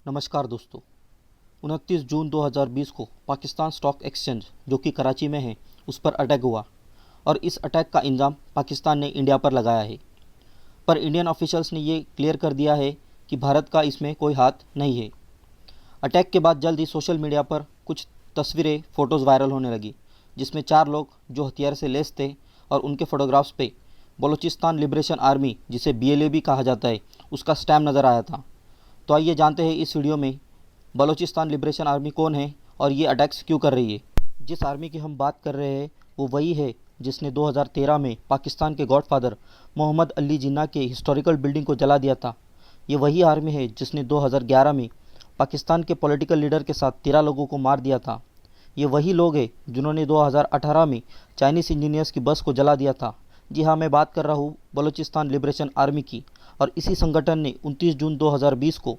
नमस्कार दोस्तों। 29 जून 2020 को पाकिस्तान स्टॉक एक्सचेंज जो कि कराची में है उस पर अटैक हुआ और इस अटैक का इल्ज़ाम पाकिस्तान ने इंडिया पर लगाया है। पर इंडियन ऑफिशियल्स ने ये क्लियर कर दिया है कि भारत का इसमें कोई हाथ नहीं है। अटैक के बाद जल्द ही सोशल मीडिया पर कुछ तस्वीरें फ़ोटोज़ वायरल होने लगी जिसमें 4 लोग जो हथियार से लैस थे और उनके फ़ोटोग्राफ्स पे बलूचिस्तान लिबरेशन आर्मी जिसे BLA भी कहा जाता है उसका स्टैम्प नज़र आया था। तो आइए जानते हैं इस वीडियो में बलूचिस्तान लिबरेशन आर्मी कौन है और ये अटैक्स क्यों कर रही है। जिस आर्मी की हम बात कर रहे हैं वो वही है जिसने 2013 में पाकिस्तान के गॉडफादर मोहम्मद अली जिन्ना के हिस्टोरिकल बिल्डिंग को जला दिया था। ये वही आर्मी है जिसने 2011 में पाकिस्तान के पॉलिटिकल लीडर के साथ 13 लोगों को मार दिया था। ये वही लोग हैं जिन्होंने 2018 में चाइनीज़ इंजीनियर्स की बस को जला दिया था। जी हाँ, मैं बात कर रहा हूँ बलूचिस्तान लिबरेशन आर्मी की। और इसी संगठन ने 29 जून 2020 को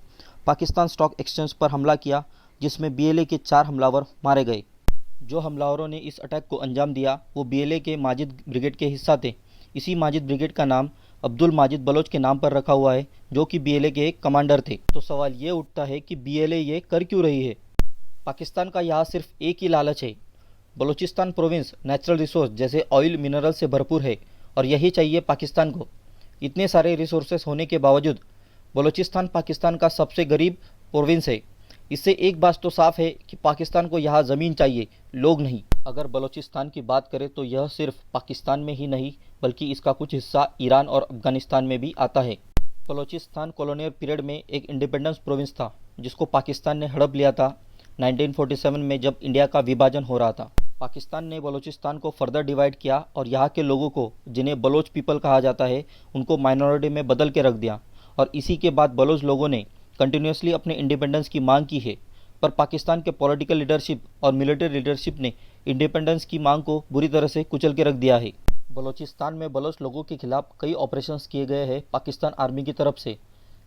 पाकिस्तान स्टॉक एक्सचेंज पर हमला किया जिसमें BLA के 4 हमलावर मारे गए। जो हमलावरों ने इस अटैक को अंजाम दिया वो BLA के माजिद ब्रिगेड के हिस्सा थे। इसी माजिद ब्रिगेड का नाम अब्दुल माजिद बलोच के नाम पर रखा हुआ है जो कि BLA के एक कमांडर थे। तो सवाल ये उठता है कि BLA ये कर क्यों रही है। पाकिस्तान का यहाँ सिर्फ एक ही लालच है। बलूचिस्तान प्रोविंस नेचुरल रिसोर्स जैसे ऑयल मिनरल से भरपूर है और यही चाहिए पाकिस्तान को। इतने सारे रिसोर्सेस होने के बावजूद बलूचिस्तान पाकिस्तान का सबसे गरीब प्रोविंस है। इससे एक बात तो साफ है कि पाकिस्तान को यहाँ ज़मीन चाहिए, लोग नहीं। अगर बलूचिस्तान की बात करें तो यह सिर्फ पाकिस्तान में ही नहीं बल्कि इसका कुछ हिस्सा ईरान और अफगानिस्तान में भी आता है। बलूचिस्तान कॉलोनियल पीरियड में एक इंडिपेंडेंस प्रोविंस था जिसको पाकिस्तान ने हड़प लिया था 1947 में जब इंडिया का विभाजन हो रहा था। पाकिस्तान ने बलूचिस्तान को फर्दर डिवाइड किया और यहाँ के लोगों को जिन्हें बलोच पीपल कहा जाता है उनको माइनॉरिटी में बदल के रख दिया। और इसी के बाद बलोच लोगों ने कंटिन्यूसली अपने इंडिपेंडेंस की मांग की है। पर पाकिस्तान के पॉलिटिकल लीडरशिप और मिलिट्री लीडरशिप ने इंडिपेंडेंस की मांग को बुरी तरह से कुचल के रख दिया है। बलूचिस्तान में बलोच लोगों के खिलाफ कई ऑपरेशंस किए गए हैं पाकिस्तान आर्मी की तरफ से।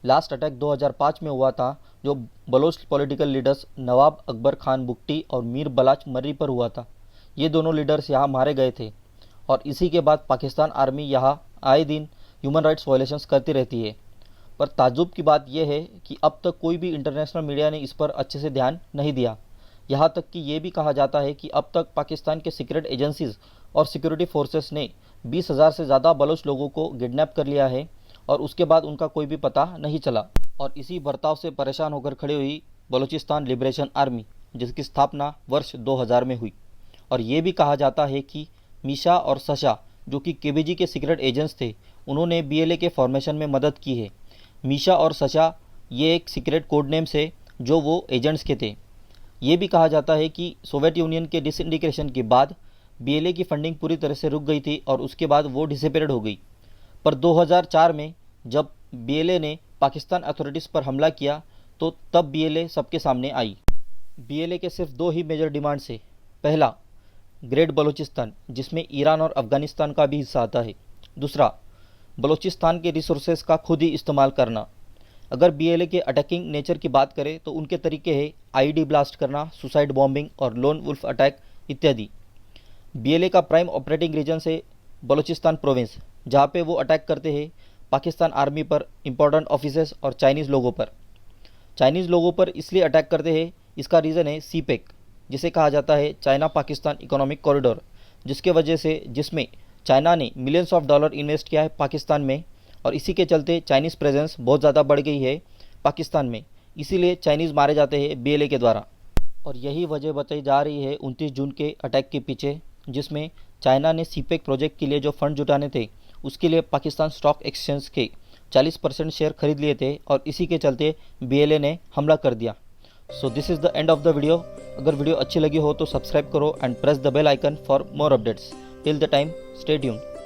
लास्ट अटैक 2005 में हुआ था जो बलोच पॉलिटिकल लीडर्स नवाब अकबर खान बुगटी और मीर बलाच मर्री पर हुआ था। ये दोनों लीडर्स यहाँ मारे गए थे और इसी के बाद पाकिस्तान आर्मी यहाँ आए दिन ह्यूमन राइट्स वायलेशंस करती रहती है। पर ताज्जुब की बात यह है कि अब तक कोई भी इंटरनेशनल मीडिया ने इस पर अच्छे से ध्यान नहीं दिया। यहाँ तक कि ये भी कहा जाता है कि अब तक पाकिस्तान के सीक्रेट एजेंसीज और सिक्योरिटी फोर्सेस ने 20,000 से ज़्यादा बलोच लोगों को किडनैप कर लिया है और उसके बाद उनका कोई भी पता नहीं चला। और इसी बर्ताव से परेशान होकर खड़ी हुई बलूचिस्तान लिबरेशन आर्मी जिसकी स्थापना वर्ष 2000 में हुई। और ये भी कहा जाता है कि मीशा और सशा जो कि KBG के सीक्रेट एजेंट्स थे उन्होंने BLA के फॉर्मेशन में मदद की है। मीशा और सशा ये एक सीक्रेट कोड नेम्स है जो वो एजेंट्स के थे। ये भी कहा जाता है कि सोवियत यूनियन के डिसइंटीग्रेशन के बाद BLA की फंडिंग पूरी तरह से रुक गई थी और उसके बाद वो डिसअपीयर्ड हो गई। पर 2004 में जब BLA ने पाकिस्तान अथॉरिटीज़ पर हमला किया तो तब BLA सबके सामने आई। BLA के सिर्फ 2 ही मेजर डिमांड्स है। पहला, ग्रेट बलूचिस्तान जिसमें ईरान और अफगानिस्तान का भी हिस्सा आता है। दूसरा, बलूचिस्तान के रिसोर्सेज का खुद ही इस्तेमाल करना। अगर BLA के अटैकिंग नेचर की बात करें तो उनके तरीके हैं IED ब्लास्ट करना, सुसाइड बॉम्बिंग और लोन वुल्फ अटैक इत्यादि। BLA का प्राइम ऑपरेटिंग रीजन है बलूचिस्तान प्रोविंस जहाँ पे वो अटैक करते हैं पाकिस्तान आर्मी पर, इम्पोर्टेंट ऑफिसर्स और चाइनीज़ लोगों पर। चाइनीज़ लोगों पर इसलिए अटैक करते हैं, इसका रीज़न है CPEC जिसे कहा जाता है चाइना पाकिस्तान इकोनॉमिक कॉरिडोर, जिसमें चाइना ने मिलियंस ऑफ डॉलर इन्वेस्ट किया है पाकिस्तान में और इसी के चलते चाइनीज़ प्रेजेंस बहुत ज़्यादा बढ़ गई है पाकिस्तान में। इसीलिए चाइनीज़ मारे जाते हैं BLA के द्वारा। और यही वजह बताई जा रही है 29 जून के अटैक के पीछे जिसमें चाइना ने CPEC प्रोजेक्ट के लिए जो फंड जुटाने थे उसके लिए पाकिस्तान स्टॉक एक्सचेंज के 40% शेयर खरीद लिए थे और इसी के चलते BLA ने हमला कर दिया। So this is the end of the video. अगर वीडियो अच्छी लगी हो तो सब्सक्राइब करो and press the bell icon for more updates. Till the time, stay tuned.